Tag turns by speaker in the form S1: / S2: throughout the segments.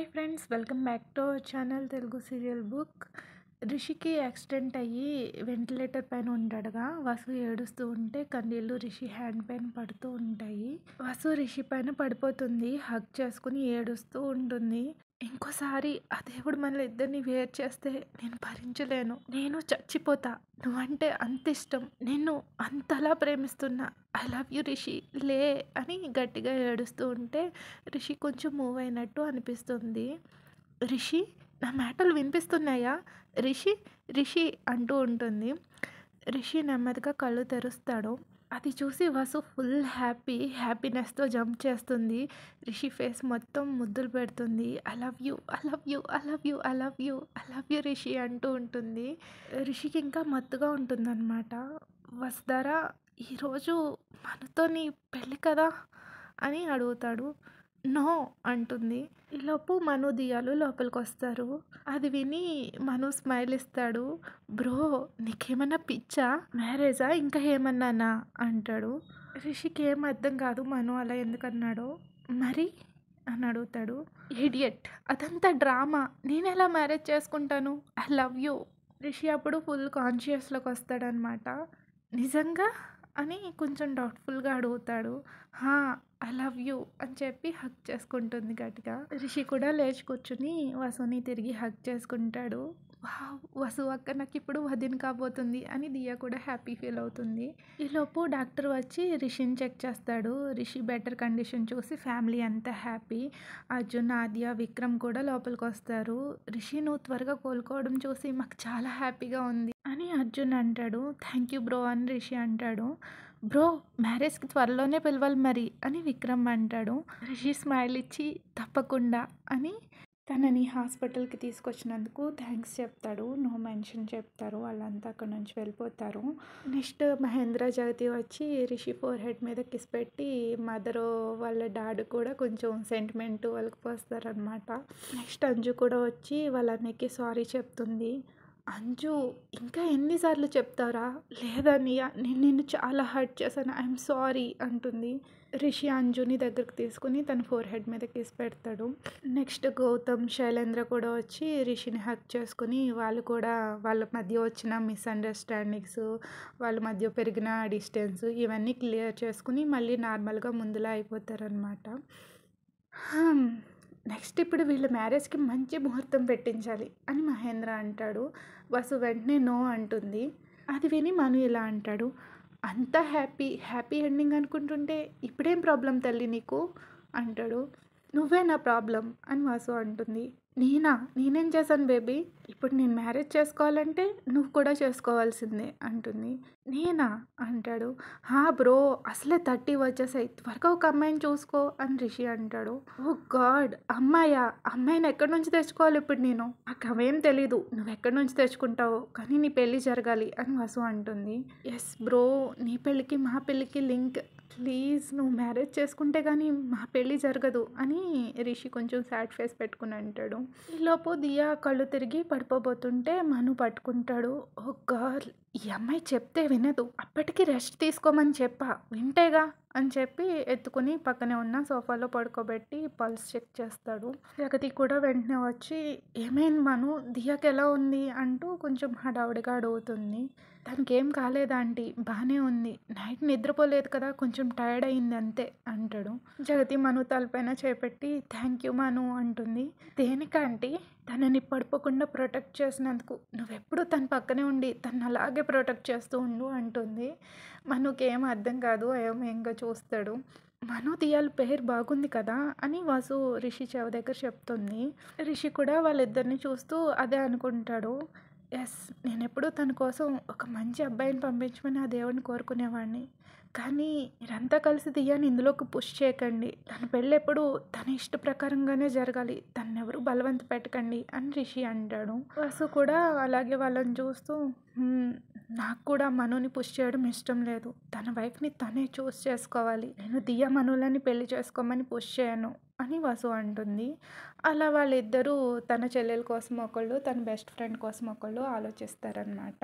S1: Hi friends, welcome back to our channel Telugu serial book. రిషికి accident అయ్యి ventilator పైన ఉంటాడుగా. వసు ఏడుస్తూ ఉంటే కన్నీళ్ళు రిషి హ్యాండ్ పైన పడుతూ ఉంటాయి. వసు రిషి పైన పడిపోతుంది, హగ్ చేసుకుని ఏడుస్తూ ఉంటుంది. ఇంకోసారి ఆ దేవుడు మన ఇద్దరిని వేరు చేస్తే నేను భరించలేను, నేను చచ్చిపోతా. నువ్వంటే అంత ఇష్టం, నిన్ను అంతలా ప్రేమిస్తున్నా. ఐ లవ్ యూ రిషి, లే అని గట్టిగా ఏడుస్తూ ఉంటే రిషి కొంచెం మూవ్ అయినట్టు అనిపిస్తుంది. రిషి, నా మాటలు వినిపిస్తున్నాయా? రిషి రిషి అంటూ ఉంటుంది. రిషి నెమ్మదిగా కళ్ళు తెరుస్తాడు. అది చూసి వసు ఫుల్ హ్యాపీనెస్తో జంప్ చేస్తుంది. రిషి ఫేస్ మొత్తం ముద్దులు పెడుతుంది. I love you, I love you, I love you, I love you, I love you Rishi అంటూ ఉంటుంది. రిషికి ఇంకా మత్తుగా ఉంటుందన్నమాట. వసుధర, ఈరోజు మనతో నీ పెళ్ళి కదా అని అడుగుతాడు. నో అంటుంది. ఈలోపు మను దియాలు లోపలికి వస్తారు. అది విని మను స్మైల్ ఇస్తాడు. బ్రో, నీకేమన్నా పిచ్చా? మ్యారేజా ఇంకా ఏమన్నానా అంటాడు. రిషికి ఏం అర్థం కాదు మను అలా ఎందుకన్నాడో. మరి అని అడుగుతాడు. ఇడియట్, అదంతా డ్రామా, నేను ఎలా మ్యారేజ్ చేసుకుంటాను? I love you. రిషి అప్పుడు ఫుల్ కాన్షియస్లోకి వస్తాడనమాట. నిజంగా అని కొంచెం డౌట్ఫుల్గా అడుగుతాడు. హా, ఐ లవ్ యూ అని చెప్పి హగ్ చేసుకుంటుంది గట్టిగా. రిషి కూడా లేచి కూర్చుని వసుని తిరిగి హగ్ చేసుకుంటాడు. వావ్, వసు అక్క నాకు ఇప్పుడు వదిన కాబోతుంది అని దియా కూడా హ్యాపీ ఫీల్ అవుతుంది. ఈలోపు డాక్టర్ వచ్చి రిషిని చెక్ చేస్తాడు. రిషి బెటర్ కండిషన్ చూసి ఫ్యామిలీ అంతా హ్యాపీ. అర్జున్, ఆద్య, విక్రమ్ కూడా లోపలికి వస్తారు. రిషి, నువ్వు త్వరగా కోలుకోవడం చూసి మాకు చాలా హ్యాపీగా ఉంది అని అర్జున్ అంటాడు. థ్యాంక్ యూ బ్రో అని రిషి అంటాడు. బ్రో, మ్యారేజ్కి త్వరలోనే పిలవాలి మరి అని విక్రమ్ అంటాడు. రిషి స్మైల్ ఇచ్చి తప్పకుండా అని తనని హాస్పిటల్కి తీసుకొచ్చినందుకు థ్యాంక్స్ చెప్తాడు. నో మెన్షన్ చెప్తారు. వాళ్ళంతా అక్కడ నుంచి వెళ్ళిపోతారు. నెక్స్ట్ మహేంద్ర, జగతి వచ్చి రిషి ఫోర్ హెడ్ మీద కిస్ పెట్టి మదరు వాళ్ళ డాడ్ కూడా కొంచెం సెంటిమెంట్ వాళ్ళకి పోస్తారనమాట. నెక్స్ట్ అంజు కూడా వచ్చి వాళ్ళ అన్నయ్యకి సారీ చెప్తుంది. అంజు, ఇంకా ఎన్నిసార్లు చెప్తారా? లేదా నియా, నేను నిన్ను చాలా హర్ట్ చేశాను, ఐఎమ్ సారీ అంటుంది. రిషి అంజుని దగ్గరికి తీసుకుని తన ఫోర్ హెడ్ మీద కిస్ పెడతాడు. నెక్స్ట్ గౌతమ్, శైలేంద్ర కూడా వచ్చి రిషిని హక్ చేసుకుని వాళ్ళు కూడా వాళ్ళ మధ్య వచ్చిన మిస్అండర్స్టాండింగ్స్, వాళ్ళ మధ్య పెరిగిన డిస్టెన్స్ ఇవన్నీ క్లియర్ చేసుకుని మళ్ళీ నార్మల్గా ముందులా అయిపోతారనమాట. నెక్స్ట్ ఇప్పుడు వీళ్ళ మ్యారేజ్కి మంచి ముహూర్తం పెట్టించాలి అని మహేంద్ర అంటాడు. వసు వెంటనే నో అంటుంది. అది విని మను ఇలా అంటాడు. అంతా హ్యాపీ ఎండింగ్ అనుకుంటుంటే ఇప్పుడేం ప్రాబ్లం తల్లి నీకు అంటాడు. నువ్వే నా ప్రాబ్లం అని వసు అంటుంది. నేనేం చేశాను బేబీ? ఇప్పుడు నేను మ్యారేజ్ చేసుకోవాలంటే నువ్వు కూడా చేసుకోవాల్సిందే అంటుంది. నేనా అంటాడు. హా బ్రో, అసలే 30 వచ్చేసాయి, త్వరగా ఒక అమ్మాయిని చూసుకో అని రిషి అంటాడు. ఓ గాడ్, అమ్మాయిని ఎక్కడి నుంచి తెచ్చుకోవాలి ఇప్పుడు నేను? నాకు అవేం తెలీదు, నువ్వు ఎక్కడి నుంచి తెచ్చుకుంటావో, కానీ నీ పెళ్ళి జరగాలి అని వసు అంటుంది. ఎస్ బ్రో, నీ పెళ్ళికి మా పెళ్ళికి లింక్, ప్లీజ్ నువ్వు మ్యారేజ్ చేసుకుంటే కానీ మా పెళ్ళి జరగదు అని రిషి కొంచెం సాడ్ ఫేస్ పెట్టుకుని అంటాడు. ఈలోపు దియా కళ్ళు తిరిగి పడిపోబోతుంటే మను పట్టుకుంటాడు. ఓ గర్ల్, ఈ అమ్మాయి చెప్తే వినదు, అప్పటికి రెస్ట్ తీసుకోమని చెప్పా, వింటేగా అని చెప్పి ఎత్తుకుని పక్కనే ఉన్న సోఫాలో పడుకోబెట్టి పల్స్ చెక్ చేస్తాడు. జగతి కూడా వెంటనే వచ్చి ఏమైంది మను, దియాకి ఎలా ఉంది అంటూ కొంచెం హడావుడిగా అడుగుతుంది. దానికి ఏం కాలేదు ఆంటీ, బాగానే ఉంది, నైట్ నిద్రపోలేదు కదా, కొంచెం టైర్డ్ అయింది అంతే అంటాడు. జగతి మను తలపైన చేపెట్టి థ్యాంక్ యూ మను అంటుంది. దేనికంటే తనని పడిపోకుండా ప్రొటెక్ట్ చేసినందుకు, నువ్వెప్పుడు తన పక్కనే ఉండి తను అలాగే ప్రొటెక్ట్ చేస్తూ ఉండు అంటుంది. మనుకి ఏం అర్థం కాదు, అయోమయంగా చూస్తాడు. మను దియాల పేరు బాగుంది కదా అని వాసు రిషి చెవి దగ్గర చెప్తుంది. రిషి కూడా వాళ్ళిద్దరిని చూస్తూ అదే అనుకుంటాడు. ఎస్, నేను ఎప్పుడూ తన కోసం ఒక మంచి అబ్బాయిని పంపించమని ఆ దేవుడిని కోరుకునేవాడిని, కానీ మీరంతా కలిసి దియాని ఇందులోకి పుష్ చేయకండి, తన పెళ్ళి ఎప్పుడు తన ఇష్ట ప్రకారంగానే జరగాలి, తను ఎవరు బలవంత పెట్టకండి అని రిషి అంటాడు. వసు కూడా అలాగే వాళ్ళని చూస్తూ నాకు కూడా మనుని పుష్ చేయడం ఇష్టం లేదు, తన వైఫ్ని తనే చూస్ చేసుకోవాలి, నేను దియా మనులని పెళ్లి చేసుకోమని పుష్ చేయను అని వసు అంటుంది. అలా వాళ్ళిద్దరూ తన చెల్లెల కోసం ఒకళ్ళు, తన బెస్ట్ ఫ్రెండ్ కోసం ఒకళ్ళు ఆలోచిస్తారనమాట.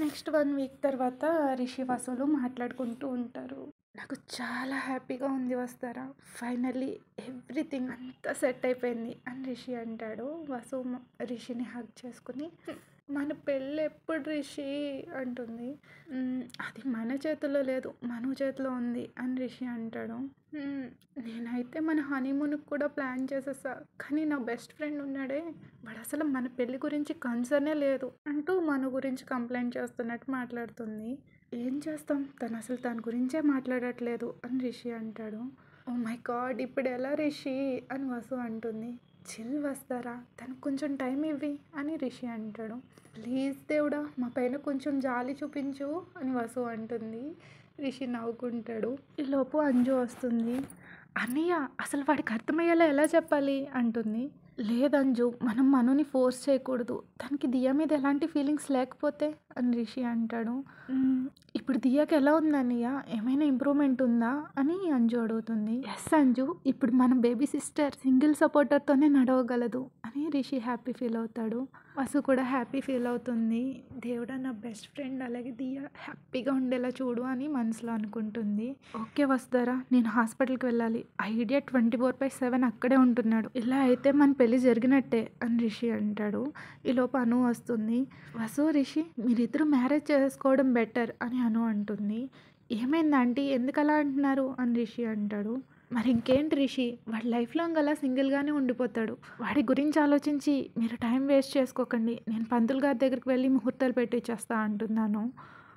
S1: నెక్స్ట్ 1 వీక్ తర్వాత రిషి వసులు మాట్లాడుకుంటూ ఉంటారు. నాకు చాలా హ్యాపీగా ఉంది వస్తారా. ఫైనల్లీ ఎవ్రీథింగ్ అంతా సెట్ అయిపోయింది అని రిషి అంటాడు. వసు రిషిని హగ్ చేసుకుని మన పెళ్ళి ఎప్పుడు రిషి అంటుంది. అది మన చేతిలో లేదు, మను చేతిలో ఉంది అని రిషి అంటాడు. నేనైతే మన హనీమూన్కి కూడా ప్లాన్ చేసేసా, కానీ నా బెస్ట్ ఫ్రెండ్ ఉన్నాడే, వాడు అసలు మన పెళ్ళి గురించి కన్సర్నే లేదు అంటూ మన గురించి కంప్లైంట్ చేస్తున్నట్టు మాట్లాడుతుంది. ఏం చేస్తాం, తను అసలు తన గురించే మాట్లాడట్లేదు అని రిషి అంటాడు. ఓ మై గాడ్, ఇప్పుడు ఎలా రిషి అని వసు అంటుంది. చిల్ వస్తారా, తనకు కొంచెం టైం ఇవ్వి అని రిషి అంటాడు. ప్లీజ్ దేవుడా, మా పైన కొంచెం జాలి చూపించు అని వసు అంటుంది. రిషి నవ్వుకుంటాడు. ఈలోపు అంజు వస్తుంది. అన్నయ్య, అసలు వాడికి అర్థమయ్యేలా ఎలా చెప్పాలి అంటుంది. లేదంజు, మనం మనుని ఫోర్స్ చేయకూడదు, తనకి దియా మీద ఎలాంటి ఫీలింగ్స్ లేకపోతే అని రిషి అంటాడు. ఇప్పుడు దియాకి ఎలా ఉంది అన్నయ్య, ఏమైనా ఇంప్రూవ్మెంట్ ఉందా అని అంజు అడుగుతుంది. ఎస్ అంజు, ఇప్పుడు మన బేబీ సిస్టర్ సింగిల్ సపోర్టర్తోనే నడవగలదు అని రిషి హ్యాపీ ఫీల్ అవుతాడు. వసు కూడా హ్యాపీ ఫీల్ అవుతుంది. దేవుడా, నా బెస్ట్ ఫ్రెండ్ అలాగే దియా హ్యాపీగా ఉండేలా చూడు అని మనసులో అనుకుంటుంది. ఓకే వస్తారా, నేను హాస్పిటల్కి వెళ్ళాలి, ఆ ఐడియా 24/7 అక్కడే ఉంటున్నాడు, ఇలా అయితే మన పెళ్ళి జరిగినట్టే అని రిషి అంటాడు. ఈలోపు అను వస్తుంది. వసు, రిషి మీరిద్దరూ మ్యారేజ్ చేసుకోవడం బెటర్ అని అను అంటుంది. ఏమైంది ఆంటీ, ఎందుకు అలా అంటున్నారు అని రిషి అంటాడు. మరి ఇంకేంటి రిషి, వాడి లైఫ్ లాంగ్ అలా సింగిల్గానే ఉండిపోతాడు, వాడి గురించి ఆలోచించి మీరు టైం వేస్ట్ చేసుకోకండి, నేను పంతులు గారి దగ్గరికి వెళ్ళి ముహూర్తాలు పెట్టిచ్చేస్తా అంటున్నాను.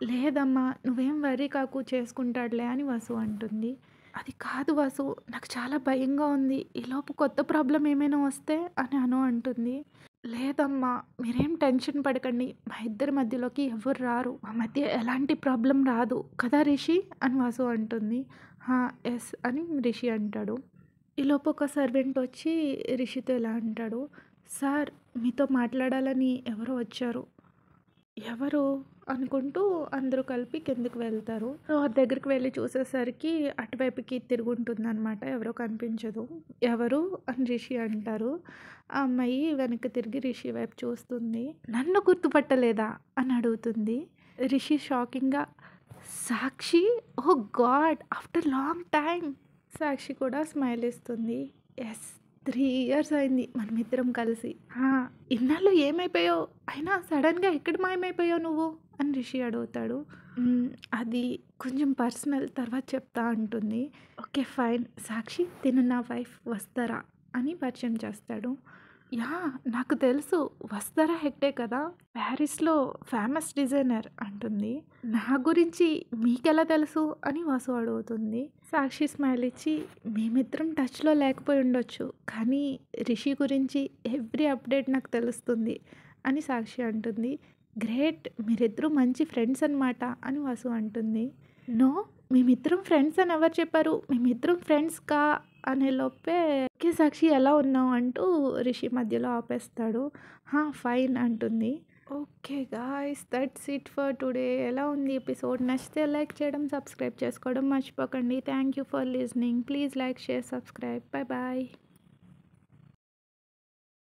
S1: లేదమ్మా, నువ్వేం వరీ కాకు, చేసుకుంటాడులే అని వసు అంటుంది. అది కాదు వసు, నాకు చాలా భయంగా ఉంది, ఈలోపు కొత్త ప్రాబ్లం ఏమైనా వస్తే అని అను అంటుంది. లేదమ్మా, మీరేం టెన్షన్ పడకండి, మా ఇద్దరి మధ్యలోకి ఎవరు రారు, మా మధ్య ఎలాంటి ప్రాబ్లం రాదు కదా రిషి అని వసు అంటుంది. ఎస్ అని రిషి అంటాడు. ఈలోపు ఒక సర్వెంట్ వచ్చి రిషితో ఇలా అంటాడు. సార్, మీతో మాట్లాడాలని ఎవరో వచ్చారు. ఎవరు అనుకుంటూ అందరూ కలిపి కిందకి వెళ్తారు. వారి దగ్గరికి వెళ్ళి చూసేసరికి అటువైపుకి తిరుగుంటుంది అనమాట, ఎవరో కనిపించదు. ఎవరు అని రిషి అంటారు. ఆ అమ్మాయి వెనక్కి తిరిగి రిషి వైపు చూస్తుంది. నన్ను గుర్తుపట్టలేదా అని అడుగుతుంది. రిషి షాకింగ్గా, సాక్షి, ఓ గాడ్, ఆఫ్టర్ లాంగ్ టైం. సాక్షి కూడా స్మైల్ ఇస్తుంది. ఎస్, 3 years అయింది మనమిద్దరం కలిసి. ఇన్నాళ్ళు ఏమైపోయావు, అయినా సడన్గా ఎక్కడ మాయమైపోయావు నువ్వు అని రిషి అడుగుతాడు. అది కొంచెం పర్సనల్, తర్వాత చెప్తా అంటుంది. ఓకే ఫైన్ సాక్షి, తిను నా వైఫ్ వస్తారా అని పరిచయం చేస్తాడు. నాకు తెలుసు, వస్తారా హెగ్డే కదా, ప్యారిస్లో ఫేమస్ డిజైనర్ అంటుంది. నా గురించి మీకెలా తెలుసు అని వసు అడుగుతుంది. సాక్షి స్మైల్ ఇచ్చి, మేమిద్దరం టచ్లో లేకపోయి ఉండొచ్చు, కానీ రిషి గురించి ఎవ్రీ అప్డేట్ నాకు తెలుస్తుంది అని సాక్షి అంటుంది. గ్రేట్, మీరిద్దరూ మంచి ఫ్రెండ్స్ అనమాట అని వసు అంటుంది. నో, మేమిద్దరం ఫ్రెండ్స్ అని ఎవరు చెప్పారు, మేమిద్దరం ఫ్రెండ్స్ అనే లోపే ఓకే సాక్షి ఎలా ఉన్నావు అంటూ రిషి మధ్యలో ఆపేస్తాడు. ఫైన్ అంటుంది. Okay guys, that's it for today. ఎలా ఉంది ఎపిసోడ్, నచ్చితే లైక్ చేయడం, సబ్స్క్రైబ్ చేసుకోవడం మర్చిపోకండి. Thank you for listening. Please like, share, subscribe. Bye bye.